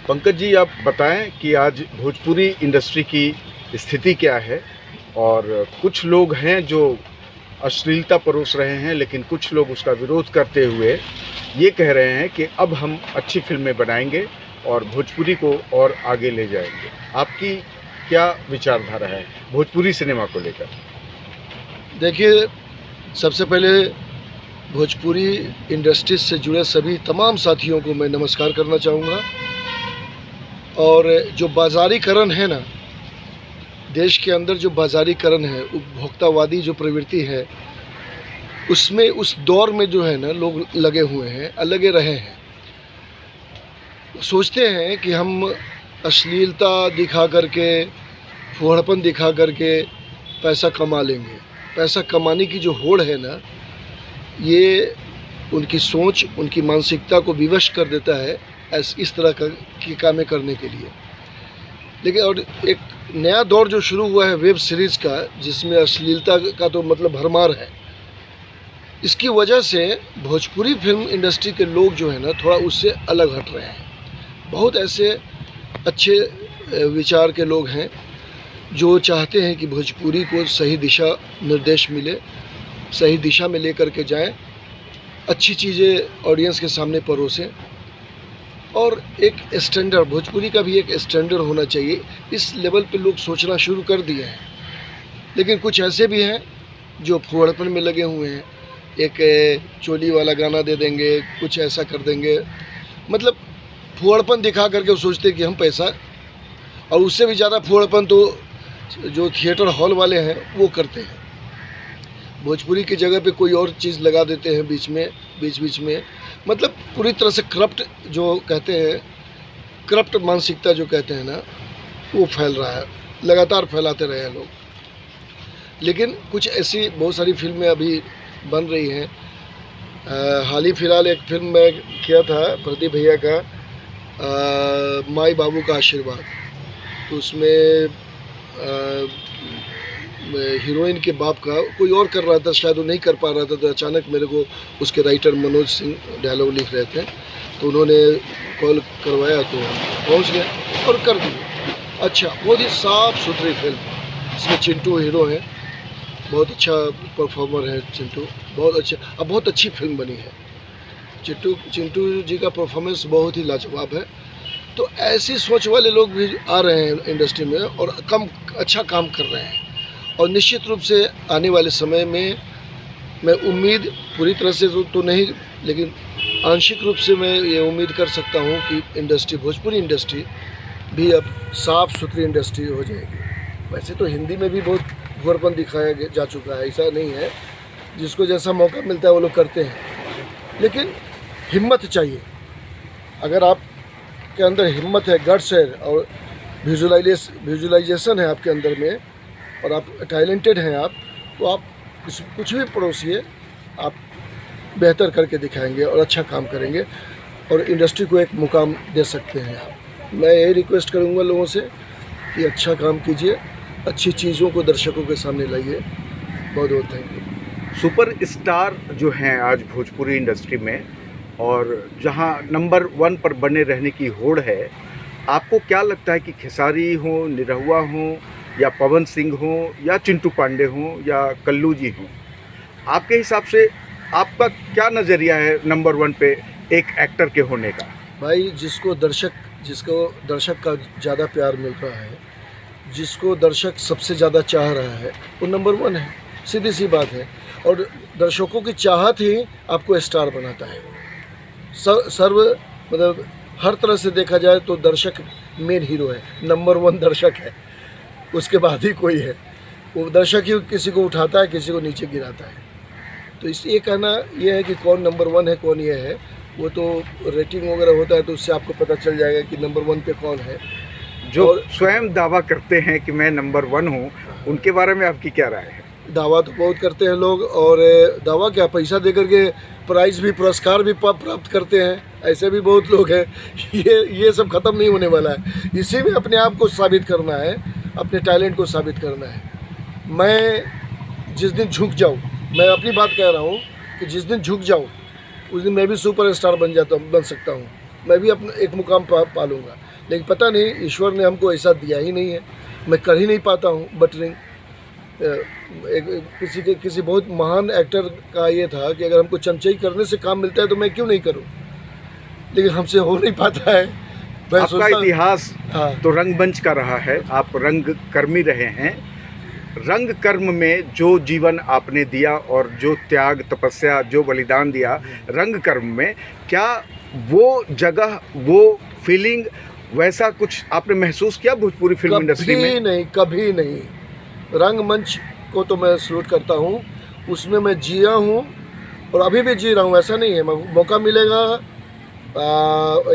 पंकज जी, आप बताएं कि आज भोजपुरी इंडस्ट्री की स्थिति क्या है। और कुछ लोग हैं जो अश्लीलता परोस रहे हैं, लेकिन कुछ लोग उसका विरोध करते हुए ये कह रहे हैं कि अब हम अच्छी फिल्में बनाएंगे और भोजपुरी को और आगे ले जाएंगे। आपकी क्या विचारधारा है भोजपुरी सिनेमा को लेकर? देखिए, सबसे पहले भोजपुरी इंडस्ट्री से जुड़े सभी तमाम साथियों को मैं नमस्कार करना चाहूँगा। और जो बाज़ारीकरण है ना, देश के अंदर जो बाज़ारीकरण है, उपभोक्तावादी जो प्रवृत्ति है, उसमें उस दौर में जो है ना लोग लगे हुए हैं, लगे रहे हैं। सोचते हैं कि हम अश्लीलता दिखा करके, फूहड़पन दिखा करके पैसा कमा लेंगे। पैसा कमाने की जो होड़ है ना, ये उनकी सोच, उनकी मानसिकता को विवश कर देता है इस तरह की कामें करने के लिए। लेकिन और एक नया दौर जो शुरू हुआ है वेब सीरीज़ का, जिसमें अश्लीलता का तो मतलब भरमार है, इसकी वजह से भोजपुरी फिल्म इंडस्ट्री के लोग जो है ना थोड़ा उससे अलग हट रहे हैं। बहुत ऐसे अच्छे विचार के लोग हैं जो चाहते हैं कि भोजपुरी को सही दिशा निर्देश मिले, सही दिशा में लेकर के जाएं, अच्छी चीज़ें ऑडियंस के सामने परोसें। और एक स्टैंडर्ड, भोजपुरी का भी एक स्टैंडर्ड होना चाहिए। इस लेवल पे लोग सोचना शुरू कर दिए हैं। लेकिन कुछ ऐसे भी हैं जो फूहड़पन में लगे हुए हैं। एक चोली वाला गाना दे देंगे, कुछ ऐसा कर देंगे, मतलब फूहड़पन दिखा करके वो सोचते हैं कि हम पैसा, और उससे भी ज़्यादा फूहड़पन तो जो थिएटर हॉल वाले हैं वो करते हैं। भोजपुरी की जगह पे कोई और चीज़ लगा देते हैं बीच में, मतलब पूरी तरह से करप्ट, जो कहते हैं करप्ट मानसिकता जो कहते हैं ना, वो फैल रहा है, लगातार फैलाते रहे हैं लोग। लेकिन कुछ ऐसी बहुत सारी फिल्में अभी बन रही हैं। हाल ही फिलहाल एक फिल्म मैं किया था प्रदीप भैया का, माई बाबू का आशीर्वाद। तो उसमें हीरोइन के बाप का कोई और कर रहा था, शायद वो नहीं कर पा रहा था, तो अचानक मेरे को उसके राइटर मनोज सिंह डायलॉग लिख रहे थे, तो उन्होंने कॉल करवाया तो पहुंच गया और कर दिया। अच्छा, बहुत ही साफ़ सुथरी फिल्म, इसमें चिंटू हीरो है, बहुत अच्छा परफॉर्मर है चिंटू, बहुत अच्छा। अब बहुत अच्छी फिल्म बनी है। चिंटू जी का परफॉर्मेंस बहुत ही लाजवाब है। तो ऐसी सोच वाले लोग भी आ रहे हैं इंडस्ट्री में और अच्छा काम कर रहे हैं। और निश्चित रूप से आने वाले समय में मैं उम्मीद, पूरी तरह से तो नहीं, लेकिन आंशिक रूप से मैं ये उम्मीद कर सकता हूँ कि इंडस्ट्री, भोजपुरी इंडस्ट्री भी अब साफ़ सुथरी इंडस्ट्री हो जाएगी। वैसे तो हिंदी में भी बहुत घोरपन दिखाया जा चुका है, ऐसा नहीं है, जिसको जैसा मौका मिलता है वो लोग करते हैं। लेकिन हिम्मत चाहिए। अगर आप के अंदर हिम्मत है, गट्स है और विजुअलाइजेशन है आपके अंदर में, और आप टैलेंटेड हैं आप, तो आप कुछ भी परोसिए, आप बेहतर करके दिखाएंगे और अच्छा काम करेंगे और इंडस्ट्री को एक मुकाम दे सकते हैं आप। मैं यही रिक्वेस्ट करूंगा लोगों से कि अच्छा काम कीजिए, अच्छी चीज़ों को दर्शकों के सामने लाइए। बहुत बहुत थैंक यू। सुपर स्टार जो हैं आज भोजपुरी इंडस्ट्री में, और जहां नंबर 1 पर बने रहने की होड़ है, आपको क्या लगता है कि खेसारी हो, निरहुआ हो, या पवन सिंह हो, या चिंटू पांडे हो, या कल्लू जी हो, आपके हिसाब से आपका क्या नज़रिया है नंबर 1 पे एक एक्टर के होने का? भाई, जिसको दर्शक का ज़्यादा प्यार मिल रहा है, जिसको दर्शक सबसे ज़्यादा चाह रहा है, वो नंबर 1 है। सीधी सी बात है। और दर्शकों की चाहत ही आपको स्टार बनाता है। सर्व मतलब हर तरह से देखा जाए तो दर्शक मेन हीरो है, नंबर 1 दर्शक है, उसके बाद ही कोई है। वो दर्शक ही किसी को उठाता है, किसी को नीचे गिराता है। तो ये कहना ये है कि कौन नंबर 1 है, कौन ये है, वो तो रेटिंग वगैरह होता है तो उससे आपको पता चल जाएगा कि नंबर 1 पे कौन है। जो स्वयं दावा करते हैं कि मैं नंबर 1 हूँ, उनके बारे में आपकी क्या राय है? दावा तो बहुत करते हैं लोग, और दावा क्या, पैसा दे करके प्राइज़ भी, पुरस्कार भी प्राप्त करते हैं। ऐसे भी बहुत लोग हैं। ये सब ख़त्म नहीं होने वाला है। इसी में अपने आप को साबित करना है, अपने टैलेंट को साबित करना है। मैं जिस दिन झुक जाऊँ, मैं अपनी बात कह रहा हूँ कि जिस दिन झुक जाऊँ उस दिन मैं भी सुपर स्टार बन सकता हूँ। मैं भी अपना एक मुकाम पा लूँगा। लेकिन पता नहीं ईश्वर ने हमको ऐसा दिया ही नहीं है, मैं कर ही नहीं पाता हूँ बटरिंग। किसी बहुत महान एक्टर का ये था कि अगर हमको चमचई करने से काम मिलता है तो मैं क्यों नहीं करूँ, लेकिन हमसे हो नहीं पाता है। आपका इतिहास हाँ। तो रंगमंच का रहा है, आप रंग कर्मी रहे हैं। रंग कर्म में जो जीवन आपने दिया और जो त्याग तपस्या जो बलिदान दिया रंग कर्म में, क्या वो जगह वो फीलिंग वैसा कुछ आपने महसूस किया भोजपुरी फिल्म इंडस्ट्री में? नहीं, कभी नहीं। रंगमंच को तो मैं सलूट करता हूँ, उसमें मैं जिया हूँ और अभी भी जी रहा हूँ। ऐसा नहीं है, मौका मिलेगा,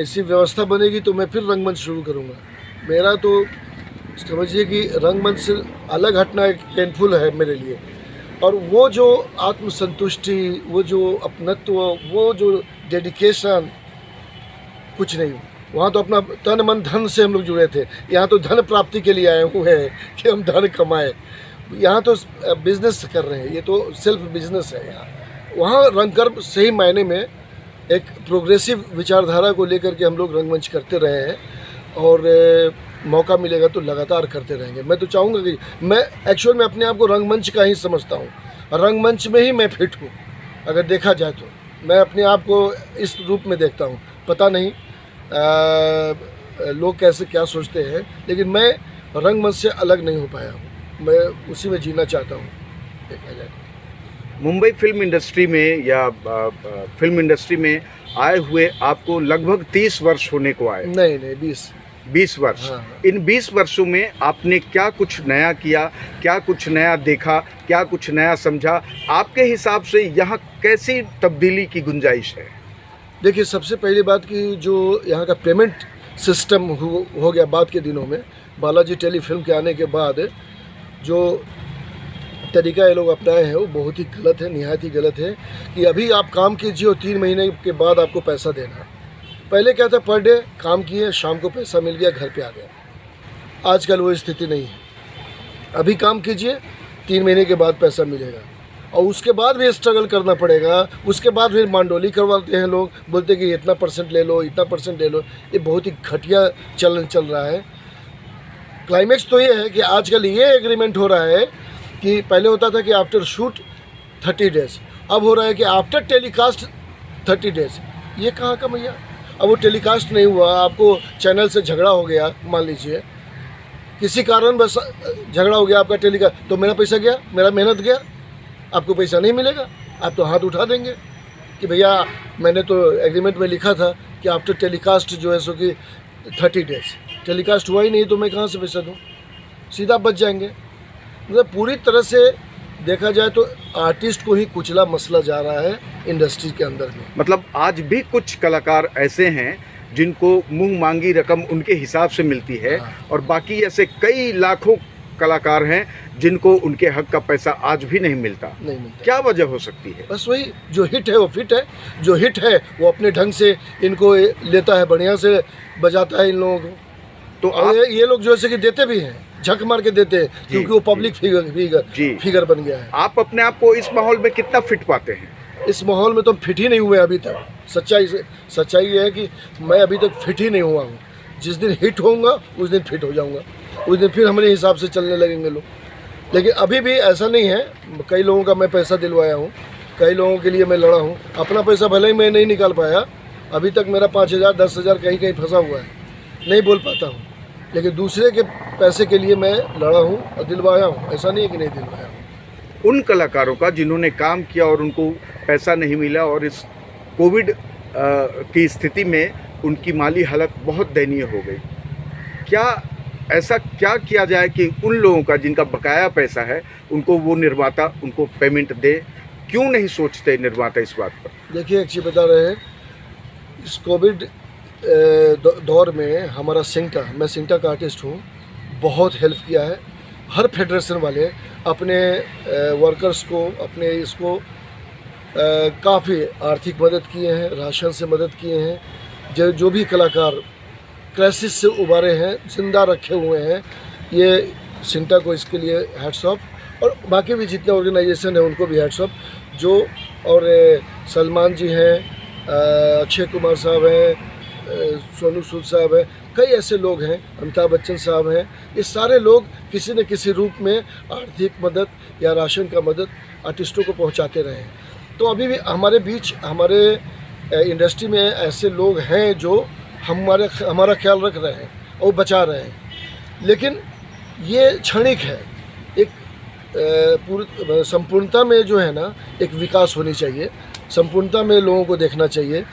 ऐसी व्यवस्था बनेगी तो मैं फिर रंगमंच शुरू करूँगा। मेरा तो समझिए कि रंगमंच से अलग हटना एक पेनफुल है मेरे लिए। और वो जो आत्मसंतुष्टि, वो जो अपनत्व, वो जो डेडिकेशन, कुछ नहीं। वहाँ तो अपना तन मन धन से हम लोग जुड़े थे, यहाँ तो धन प्राप्ति के लिए आए हुए हैं कि हम धन कमाएं। यहाँ तो बिजनेस कर रहे हैं, ये तो सेल्फ बिजनेस है यहाँ। वहाँ रंगकर्म सही मायने में एक प्रोग्रेसिव विचारधारा को लेकर के हम लोग रंगमंच करते रहे हैं और मौका मिलेगा तो लगातार करते रहेंगे। मैं तो चाहूँगा कि मैं एक्चुअल में अपने आप को रंगमंच का ही समझता हूँ, रंगमंच में ही मैं फिट हूँ। अगर देखा जाए तो मैं अपने आप को इस रूप में देखता हूँ। पता नहीं लोग कैसे क्या सोचते हैं, लेकिन मैं रंगमंच से अलग नहीं हो पाया हूँ, मैं उसी में जीना चाहता हूँ देखा जाए। मुंबई फिल्म इंडस्ट्री में या फिल्म इंडस्ट्री में आए हुए आपको लगभग 30 वर्ष होने को आए। नहीं 20 वर्ष। हाँ। इन 20 वर्षों में आपने क्या कुछ नया किया, क्या कुछ नया देखा, क्या कुछ नया समझा? आपके हिसाब से यहाँ कैसी तब्दीली की गुंजाइश है? देखिए, सबसे पहली बात कि जो यहाँ का पेमेंट सिस्टम हो गया बाद के दिनों में, बालाजी टेलीफिल्म के आने के बाद जो तरीका ये लोग अपनाए हैं वो बहुत ही गलत है, निहायत ही गलत है। कि अभी आप काम कीजिए और 3 महीने के बाद आपको पैसा देना। पहले क्या था, पर डे काम किए, शाम को पैसा मिल गया, घर पे आ गया। आजकल वो स्थिति नहीं है। अभी काम कीजिए, 3 महीने के बाद पैसा मिलेगा और उसके बाद भी स्ट्रगल करना पड़ेगा। उसके बाद फिर मांडोली करवाते हैं लोग, बोलते हैं कि इतना % ले लो, इतना % ले लो। ये बहुत ही घटिया चलन चल रहा है। क्लाइमेक्स तो ये है कि आजकल ये एग्रीमेंट हो रहा है कि पहले होता था कि आफ्टर शूट 30 डेज, अब हो रहा है कि आफ्टर टेलीकास्ट 30 डेज। ये कहाँ का भैया? अब वो टेलीकास्ट नहीं हुआ, आपको चैनल से झगड़ा हो गया, मान लीजिए किसी कारण बस झगड़ा हो गया आपका टेलीकास्ट, तो मेरा पैसा गया, मेरा मेहनत गया, आपको पैसा नहीं मिलेगा। आप तो हाथ उठा देंगे कि भैया मैंने तो एग्रीमेंट में लिखा था कि आफ्टर टेलीकास्ट जो है सो कि 30 डेज, टेलीकास्ट हुआ ही नहीं तो मैं कहाँ से पैसा दूँ? सीधा बच जाएंगे। मतलब पूरी तरह से देखा जाए तो आर्टिस्ट को ही कुचला मसला जा रहा है इंडस्ट्री के अंदर में। मतलब आज भी कुछ कलाकार ऐसे हैं जिनको मुंह मांगी रकम उनके हिसाब से मिलती है। हाँ। और बाकी ऐसे कई लाखों कलाकार हैं जिनको उनके हक का पैसा आज भी नहीं मिलता। क्या वजह हो सकती है? बस वही, जो हिट है वो फिट है, जो हिट है वो अपने ढंग से इनको लेता है, बढ़िया से बजाता है इन लोगों को। तो ये लोग जो है कि देते भी हैं, झक मार के देते हैं, क्योंकि वो पब्लिक फिगर बन गया है। आप अपने आप को इस माहौल में कितना फिट पाते हैं? इस माहौल में तो हम फिट ही नहीं हुए अभी तक। सच्चाई ये है कि मैं अभी तक फिट ही नहीं हुआ हूँ। जिस दिन हिट होऊंगा उस दिन फिट हो जाऊंगा, उस दिन फिर हमारे हिसाब से चलने लगेंगे लोग। लेकिन अभी भी ऐसा नहीं है। कई लोगों का मैं पैसा दिलवाया हूँ, कई लोगों के लिए मैं लड़ा हूँ। अपना पैसा भले ही मैं नहीं निकाल पाया, अभी तक मेरा 5,000 10,000 कहीं कहीं फंसा हुआ है, नहीं बोल पाता हूँ। लेकिन दूसरे के पैसे के लिए मैं लड़ा हूँ और दिलवाया हूँ, ऐसा नहीं है कि नहीं दिलवाया हूँ। उन कलाकारों का जिन्होंने काम किया और उनको पैसा नहीं मिला और इस कोविड की स्थिति में उनकी माली हालत बहुत दयनीय हो गई, क्या ऐसा क्या किया जाए कि उन लोगों का जिनका बकाया पैसा है उनको वो निर्माता उनको पेमेंट दे? क्यों नहीं सोचते निर्माता इस बात पर? देखिए, एक चीज़ बता रहे हैं, इस कोविड दौर में हमारा सिंगटा, मैं सिंगटा का आर्टिस्ट हूँ, बहुत हेल्प किया है। हर फेडरेशन वाले अपने वर्कर्स को, अपने इसको काफ़ी आर्थिक मदद किए हैं, राशन से मदद किए हैं। जो भी कलाकार क्राइसिस से उबारे हैं, जिंदा रखे हुए हैं, ये सिंगटा को इसके लिए हैट्स ऑफ। और बाकी भी जितने ऑर्गेनाइजेशन हैं उनको भी हैट्स ऑफ। जो और सलमान जी हैं, अक्षय कुमार साहब हैं, सोनू सूद साहब हैं, कई ऐसे लोग हैं, अमिताभ बच्चन साहब हैं। ये सारे लोग किसी न किसी रूप में आर्थिक मदद या राशन का मदद आर्टिस्टों को पहुंचाते रहे हैं। तो अभी भी हमारे बीच, हमारे इंडस्ट्री में ऐसे लोग हैं जो हमारा ख्याल रख रहे हैं और बचा रहे हैं, लेकिन ये क्षणिक है। एक संपूर्णता में जो है ना, एक विकास होनी चाहिए। संपूर्णता में लोगों को देखना चाहिए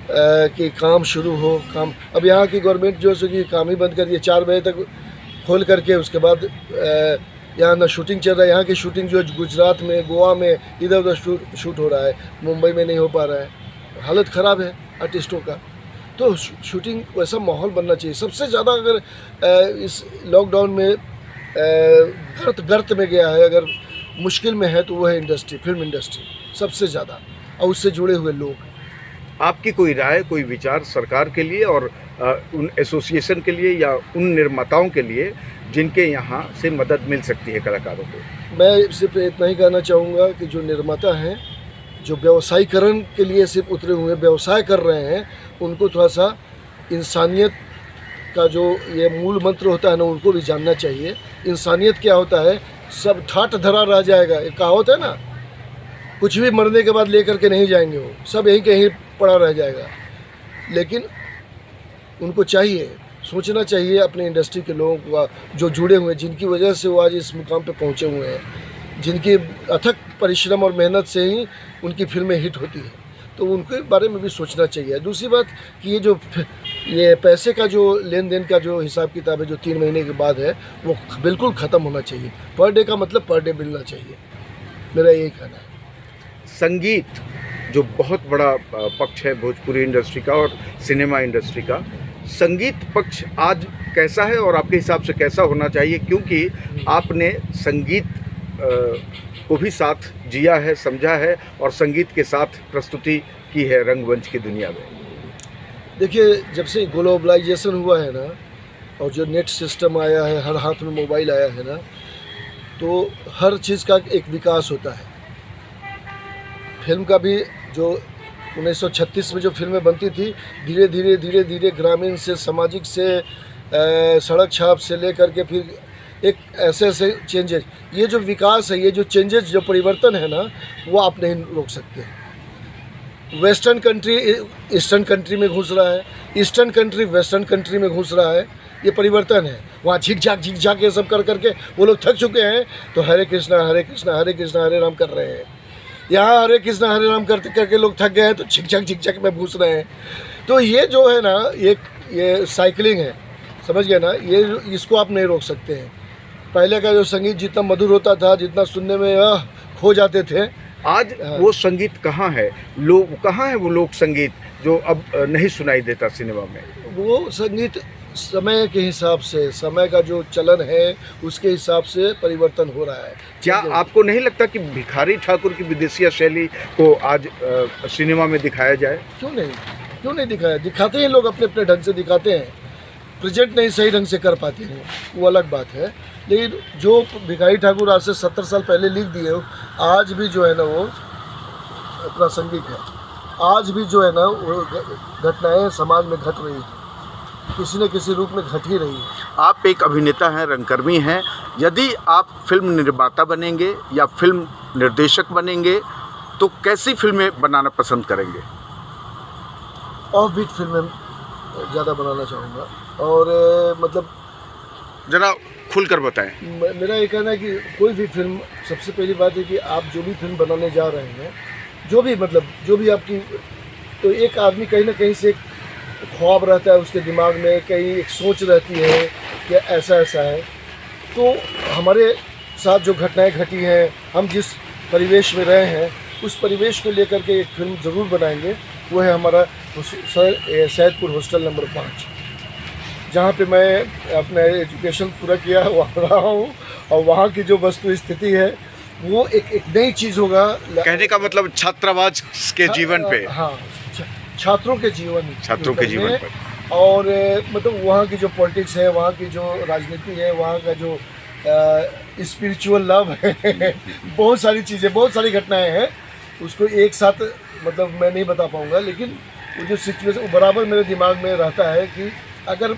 कि काम शुरू हो। काम अब यहाँ की गवर्नमेंट जो है कि काम ही बंद कर दिए, 4 बजे तक खोल करके, उसके बाद यहाँ ना शूटिंग चल रहा है। यहाँ की शूटिंग जो गुजरात में, गोवा में, इधर उधर शूट हो रहा है, मुंबई में नहीं हो पा रहा है। हालत ख़राब है आर्टिस्टों का। तो शूटिंग वैसा माहौल बनना चाहिए। सबसे ज़्यादा अगर इस लॉकडाउन में गर्त में गया है, अगर मुश्किल में है, तो वो है इंडस्ट्री, फिल्म इंडस्ट्री सबसे ज़्यादा, और उससे जुड़े हुए लोग। आपकी कोई राय, कोई विचार सरकार के लिए और उन एसोसिएशन के लिए या उन निर्माताओं के लिए जिनके यहाँ से मदद मिल सकती है कलाकारों को? मैं सिर्फ इतना ही कहना चाहूँगा कि जो निर्माता हैं, जो व्यवसायीकरण के लिए सिर्फ उतरे हुए व्यवसाय कर रहे हैं, उनको थोड़ा सा इंसानियत का जो ये मूल मंत्र होता है ना, उनको भी जानना चाहिए। इंसानियत क्या होता है? सब ठाट धरा रह जाएगा, एक कहावत है ना, कुछ भी मरने के बाद लेकर के नहीं जाएंगे, वो सब यहीं कहीं पड़ा रह जाएगा। लेकिन उनको चाहिए, सोचना चाहिए अपने इंडस्ट्री के लोगों का, जो जुड़े हुए हैं, जिनकी वजह से वो आज इस मुकाम पे पहुंचे हुए हैं, जिनकी अथक परिश्रम और मेहनत से ही उनकी फिल्में हिट होती हैं, तो उनके बारे में भी सोचना चाहिए। दूसरी बात कि ये पैसे का जो लेन देन का जो हिसाब किताब है, जो 3 महीने के बाद है, वो बिल्कुल ख़त्म होना चाहिए। पर डे का मतलब पर डे मिलना चाहिए, मेरा यही कहना है। संगीत जो बहुत बड़ा पक्ष है भोजपुरी इंडस्ट्री का और सिनेमा इंडस्ट्री का, संगीत पक्ष आज कैसा है और आपके हिसाब से कैसा होना चाहिए? क्योंकि आपने संगीत को भी साथ जिया है, समझा है और संगीत के साथ प्रस्तुति की है रंगमंच की दुनिया में। देखिए, जब से ग्लोबलाइजेशन हुआ है ना, और जो नेट सिस्टम आया है, हर हाथ में मोबाइल आया है ना, तो हर चीज़ का एक विकास होता है। फिल्म का भी जो 1936 में जो फिल्में बनती थी, धीरे धीरे ग्रामीण से, सामाजिक से, सड़क छाप से लेकर के फिर एक ऐसे चेंजेस, ये जो विकास है, ये जो चेंजेस, जो परिवर्तन है ना, वो आप नहीं रोक सकते हैं। वेस्टर्न कंट्री ईस्टर्न कंट्री में घुस रहा है, ईस्टर्न कंट्री वेस्टर्न कंट्री में घुस रहा है, ये परिवर्तन है। वहाँ झिक झाक ये सब कर करके वो लोग थक चुके हैं, तो हरे कृष्णा हरे कृष्णा हरे कृष्णा हरे राम कर रहे हैं। यहाँ हरे कृष्णा हरे राम करते करके लोग थक गए हैं, तो झिक झक में घुस रहे हैं। तो ये जो है ना, ये साइकिलिंग है, समझ गए ना, ये इसको आप नहीं रोक सकते हैं। पहले का जो संगीत जितना मधुर होता था, जितना सुनने में खो जाते थे, आज वो संगीत कहाँ है? कहाँ है वो लोक संगीत जो अब नहीं सुनाई देता सिनेमा में? वो संगीत समय के हिसाब से, समय का जो चलन है, उसके हिसाब से परिवर्तन हो रहा है। क्या आपको नहीं लगता कि भिखारी ठाकुर की विदेशिया शैली को आज सिनेमा में दिखाया जाए? क्यों नहीं दिखाया? दिखाते हैं लोग, अपने ढंग से दिखाते हैं। प्रेजेंट नहीं सही ढंग से कर पाते हैं, वो अलग बात है। लेकिन जो भिखारी ठाकुर आज से 70 साल पहले लिख दिए, आज भी जो है ना वो प्रासंगिक है। आज भी जो है ना वो घटनाएं समाज में घट रही है, किसी न किसी रूप में घट ही रही है। आप एक अभिनेता हैं, रंगकर्मी हैं। यदि आप फिल्म निर्माता बनेंगे या फिल्म निर्देशक बनेंगे, तो कैसी फिल्में बनाना पसंद करेंगे? ऑफ बीट फिल्में ज़्यादा बनाना चाहूँगा, और मतलब ज़रा खुलकर बताएं। मेरा ये कहना है कि कोई भी फिल्म, सबसे पहली बात है कि आप जो भी फिल्म बनाने जा रहे हैं, जो भी आपकी, तो एक आदमी कहीं ना कहीं से एक ख्वाब रहता है उसके दिमाग में, कहीं एक सोच रहती है कि ऐसा है। तो हमारे साथ जो घटनाएं घटी हैं, हम जिस परिवेश में रहे हैं, उस परिवेश को लेकर के एक फिल्म ज़रूर बनाएंगे। वो है हमारा सैदपुर हॉस्टल नंबर 5, जहाँ पे मैं अपना एजुकेशन पूरा किया वहाँ रहा हूँ, और वहाँ की जो वस्तु स्थिति है, वो एक नई चीज़ होगा। कहने का मतलब छात्रावास के जीवन पे, हाँ, छात्रों के जीवन पर, और मतलब वहाँ की जो पॉलिटिक्स है, वहाँ की जो राजनीति है, वहाँ का जो स्पिरिचुअल लव है, बहुत सारी चीज़ें, बहुत सारी घटनाएं हैं। उसको एक साथ मतलब मैं नहीं बता पाऊँगा, लेकिन वो जो सिचुएशन वो बराबर मेरे दिमाग में रहता है कि अगर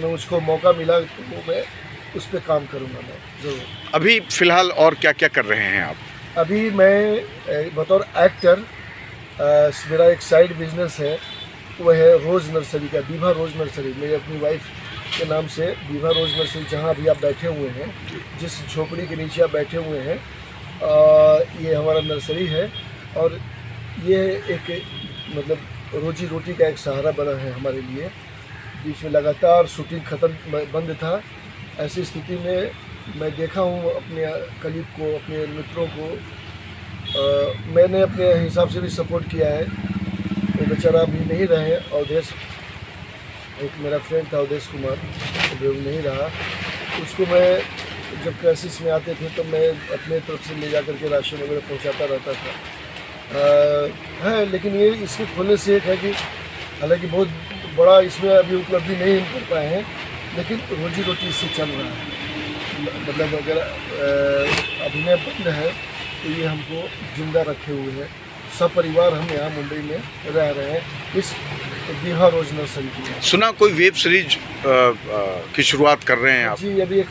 मुझको मौका मिला तो मैं उस पर काम करूँगा मैं ज़रूर। अभी फ़िलहाल और क्या क्या कर रहे हैं आप? अभी मैं बतौर एक्टर मेरा एक साइड बिजनेस है, वो है रोज़ नर्सरी का, बीभा रोज़ नर्सरी। मेरी अपनी वाइफ के नाम से बीभा रोज़ नर्सरी, जहाँ अभी आप बैठे हुए हैं, जिस झोपड़ी के नीचे आप बैठे हुए हैं, ये हमारा नर्सरी है। और ये एक मतलब रोजी रोटी का एक सहारा बना है हमारे लिए। बीच में लगातार शूटिंग ख़त्म बंद था, ऐसी स्थिति में मैं देखा हूँ अपने कलीग को, अपने मित्रों को, मैंने अपने हिसाब से भी सपोर्ट किया है। वो बेचारा अभी नहीं रहे, अवधेश, एक मेरा फ्रेंड था अवधेश कुमार, वो नहीं रहा। उसको मैं जब क्राइसिस में आते थे तो मैं अपने तरफ से ले जा करके राशन वगैरह पहुंचाता रहता था। है, लेकिन ये इसके खोलने से एक है कि हालांकि बहुत बड़ा इसमें अभी उपलब्धि नहीं कर पाए हैं, लेकिन रोजी रोटी इससे चल रहा है। मतलब अगर अभिनय बंद है तो ये हमको जिंदा रखे हुए है। सब परिवार हम यहाँ मुंबई में रह रहे हैं इस बीभा रोज़ नर्सरी की। सुना कोई वेब सीरीज की शुरुआत कर रहे हैं आप? जी, अभी एक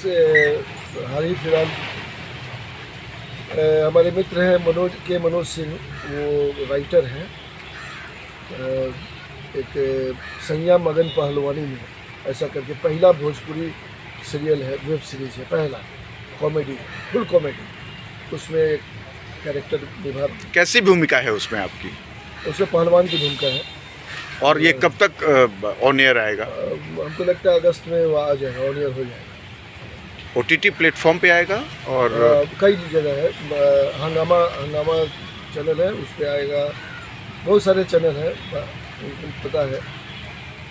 हाल ही फिलहाल हमारे मित्र हैं मनोज सिंह, वो राइटर हैं। एक सैया मगन पहलवानी में ऐसा करके पहला भोजपुरी सीरियल है, वेब सीरीज है, पहला कॉमेडी, फुल कॉमेडी। उसमें एक कैरेक्टर निभा। कैसी भूमिका है उसमें आपकी? उसमें पहलवान की भूमिका है। और ये कब तक ऑन एयर आएगा? हमको लगता है अगस्त में वो आ जाएगा, ऑन एयर हो जाएगा। OTT प्लेटफॉर्म पे आएगा और कई जगह है। हंगामा चैनल है, उस पर आएगा। बहुत सारे चैनल हैं, उनको पता है,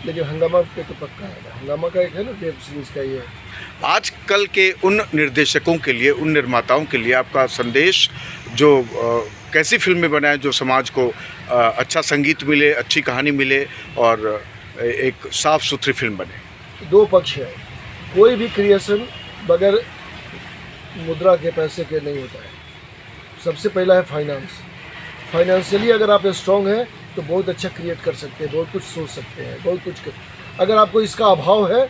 लेकिन हंगामा पे तो पक्का आएगा। हंगामा का एक है ना वेब सीरीज़ का ये। आजकल के उन निर्देशकों के लिए, उन निर्माताओं के लिए आपका संदेश, जो कैसी फिल्में बनाएं जो समाज को अच्छा संगीत मिले, अच्छी कहानी मिले और एक साफ़ सुथरी फिल्म बने? दो पक्ष है। कोई भी क्रिएशन बगैर मुद्रा के, पैसे के नहीं होता है। सबसे पहला है फाइनेंस। फाइनेंशियली अगर आप स्ट्रॉन्ग हैं तो बहुत अच्छा क्रिएट कर सकते हैं, बहुत कुछ सोच सकते हैं, बहुत कुछ अगर आपको इसका अभाव है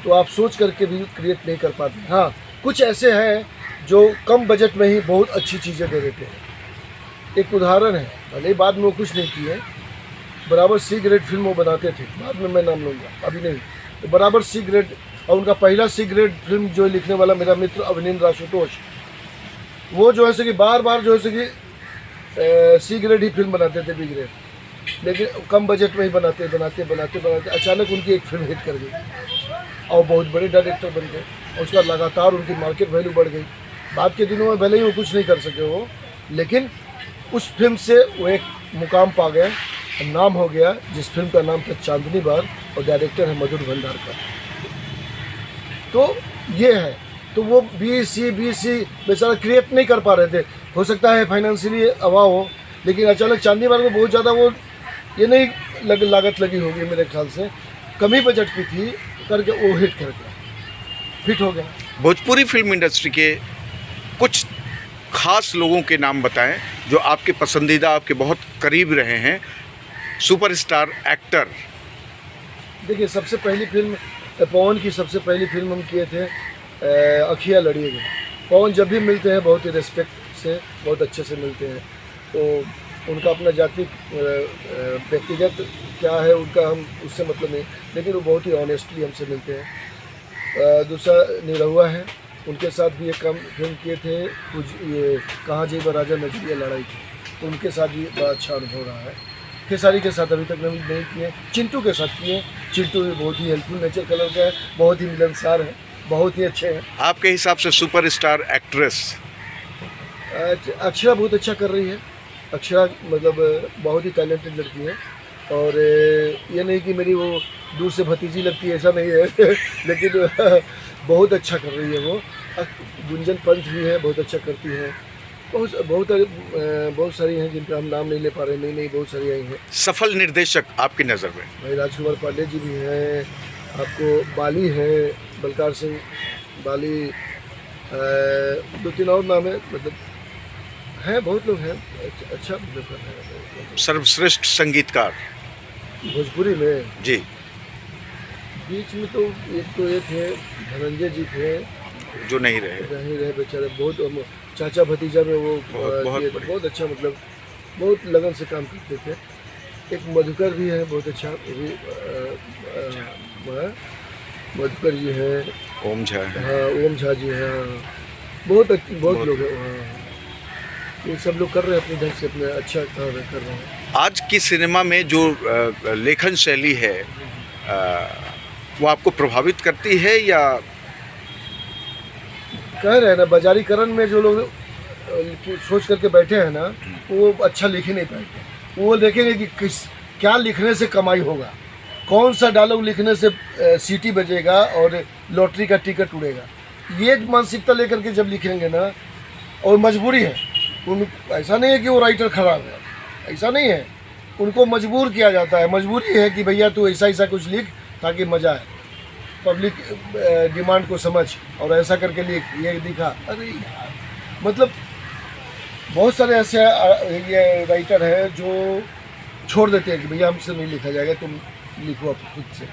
तो आप सोच करके भी क्रिएट नहीं कर पाते। हाँ, कुछ ऐसे हैं जो कम बजट में ही बहुत अच्छी चीज़ें दे देते हैं। एक उदाहरण है, भले बाद में वो कुछ नहीं किए, बराबर C ग्रेड फिल्म वो बनाते थे, बाद में मैं नाम लूँगा, अभी नहीं, तो बराबर C ग्रेड। और उनका पहला C ग्रेड फिल्म जो लिखने वाला मेरा मित्र अवनींद्र आशुतोष, वो जो है सो कि बार जो है सो कि C ग्रेड ही फिल्म बनाते थे, B ग्रेड, लेकिन कम बजट में ही बनाते अचानक उनकी एक फिल्म हिट कर गई और बहुत बड़े डायरेक्टर बन गए। और उसका लगातार उनकी मार्केट वैल्यू बढ़ गई। बाद के दिनों में भले ही वो कुछ नहीं कर सके वो, लेकिन उस फिल्म से वो एक मुकाम पा गए, नाम हो गया, जिस फिल्म का नाम था चांदनी बार, और डायरेक्टर है मधुर भंडारकर। तो ये है, तो वो BC बेचारा क्रिएट नहीं कर पा रहे थे। हो सकता है फाइनेंशियली अभाव हो, लेकिन अचानक चांदनी बार में बहुत ज़्यादा वो ये नहीं लागत लगी होगी, मेरे ख्याल से कम ही बजट की थी, करके वो हिट कर गया, हिट हो गया। भोजपुरी फिल्म इंडस्ट्री के कुछ खास लोगों के नाम बताएं जो आपके पसंदीदा, आपके बहुत करीब रहे हैं, सुपरस्टार एक्टर। देखिए, सबसे पहली फिल्म पवन की सबसे पहली फिल्म हम किए थे अखियाँ लड़िएगा। पवन जब भी मिलते हैं बहुत ही रिस्पेक्ट से, बहुत अच्छे से मिलते हैं। तो उनका अपना जाति व्यक्तिगत क्या है उनका हम उससे मतलब नहीं, लेकिन वो बहुत ही ऑनेस्टली हमसे मिलते हैं। दूसरा निरहुआ है, उनके साथ भी एक काम फिल्म किए थे, कुछ ये कहाँ जेब राजा नजरिया लड़ाई थी, तो उनके साथ भी बड़ा अच्छा अनुभव रहा है। खेसारी के साथ अभी तक नहीं किए, चिंटू के साथ किए। चिंटू भी बहुत ही हेल्पफुल नेचर कलर का है, बहुत ही मिलनसार है, बहुत ही अच्छे हैं। आपके हिसाब से सुपरस्टार एक्ट्रेस? अक्षरा बहुत अच्छा कर रही है। अक्षरा मतलब बहुत ही टैलेंटेड लड़की है, और ये नहीं कि मेरी वो दूर से भतीजी लगती है, ऐसा नहीं है लेकिन बहुत अच्छा कर रही है वो। गुंजन पंत भी है, बहुत अच्छा करती है। बहुत सारी हैं जिनका हम नाम नहीं ले पा रहे, नहीं बहुत सारी आई हैं। सफल निर्देशक आपकी नज़र में? भाई राजकुमार पांडे जी भी हैं, आपको बाली है, बलकार सिंह बाली, 2-3 और नाम है, मतलब हैं, बहुत लोग हैं, अच्छा मतलब कर रहे हैं। सर्वश्रेष्ठ संगीतकार? भोजपुरी में जी। बीच में तो ये थे धनंजय जी थे, जो नहीं रहे। नहीं रहे बेचारे, बहुत चाचा भतीजा में वो बहुत किए थे, बढ़िया। बहुत अच्छा, मतलब बहुत लगन से काम करते थे। एक मधुकर भी है बहुत अच्छा, वो भी मधुकर जी है, ओम झा है। हाँ ओम झा जी हैं, बहुत लोग हैं। हाँ, ये सब लोग कर रहे हैं अपने ढंग से, अपने अच्छा कर रहे हैं। आज की सिनेमा में जो लेखन शैली है वो आपको प्रभावित करती है या? कह रहे हैं ना, बाजारीकरण में जो लोग सोच करके बैठे हैं ना, वो अच्छा लिख ही नहीं पाएंगे। वो देखेंगे कि क्या लिखने से कमाई होगा, कौन सा डायलॉग लिखने से सीटी बजेगा और लॉटरी का टिकट उड़ेगा। ये मानसिकता लेकर के जब लिखेंगे ना, और मजबूरी है ऐसा नहीं है कि वो राइटर खराब है, ऐसा नहीं है, उनको मजबूर किया जाता है। मजबूरी है कि भैया तू ऐसा कुछ लिख ताकि मज़ा आए, पब्लिक डिमांड को समझ, और ऐसा करके लिख, ये दिखा। अरे यार, मतलब बहुत सारे ऐसे ये राइटर हैं जो छोड़ देते हैं कि भैया हमसे नहीं लिखा जाएगा, तुम लिखो आप खुद से।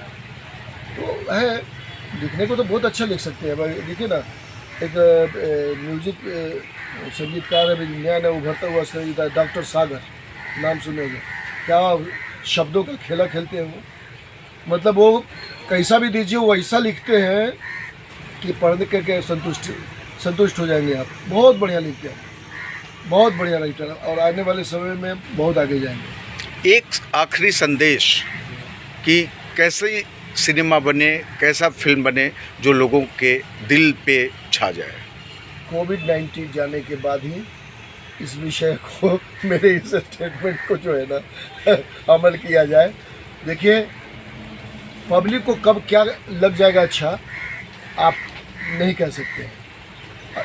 तो है, लिखने को तो बहुत अच्छा लिख सकते हैं। देखिए ना, एक म्यूजिक संगीतकार है, नया नया उभरता हुआ संगीतकार, डॉक्टर सागर, नाम सुनेंगे, क्या शब्दों का खेला खेलते हैं वो। मतलब वो कैसा भी दीजिए वो ऐसा लिखते हैं कि पढ़ने के संतुष्ट हो जाएंगे आप। बहुत बढ़िया लिखते हैं, बहुत बढ़िया राइटर, और आने वाले समय में बहुत आगे जाएंगे। एक आखिरी संदेश कि कैसे सिनेमा बने, कैसा फिल्म बने जो लोगों के दिल पे छा जाए। कोविड-19 जाने के बाद ही इस विषय को, मेरे इस स्टेटमेंट को जो है ना अमल किया जाए। देखिए, पब्लिक को कब क्या लग जाएगा अच्छा आप नहीं कह सकते हैं।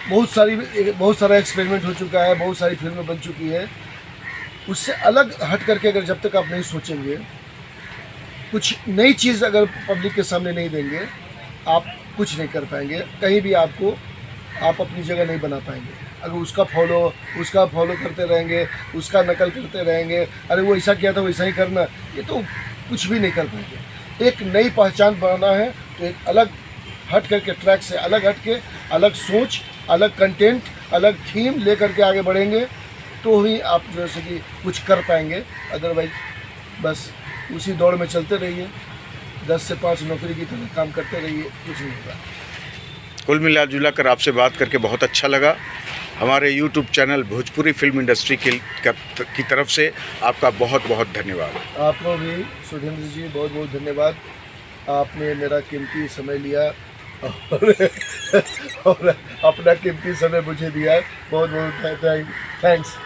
बहुत सारा एक्सपेरिमेंट हो चुका है, बहुत सारी फिल्में बन चुकी है। उससे अलग हट करके अगर जब तक आप नहीं सोचेंगे, कुछ नई चीज़ अगर पब्लिक के सामने नहीं देंगे, आप कुछ नहीं कर पाएंगे। कहीं भी आप अपनी जगह नहीं बना पाएंगे। अगर उसका फॉलो करते रहेंगे, उसका नकल करते रहेंगे, अरे वो ऐसा किया था वैसा ही करना, ये तो कुछ भी नहीं कर पाएंगे। एक नई पहचान बनाना है तो एक अलग हट करके, ट्रैक से अलग हट के, अलग सोच, अलग कंटेंट, अलग थीम ले करके आगे बढ़ेंगे तो ही आप जैसे कि कुछ कर पाएंगे। अदरवाइज बस उसी दौड़ में चलते रहिए, 10 से 5 नौकरी की तरह काम करते रहिए, कुछ नहीं होगा। कुल मिला जुला कर आपसे बात करके बहुत अच्छा लगा। हमारे YouTube channel Bhojpuri film industry की तरफ से आपका बहुत बहुत धन्यवाद। आपको भी सुधींद्र जी बहुत बहुत धन्यवाद। आपने मेरा कीमती समय लिया और अपना कीमती समय मुझे दिया। बहुत बहुत थैंक्स।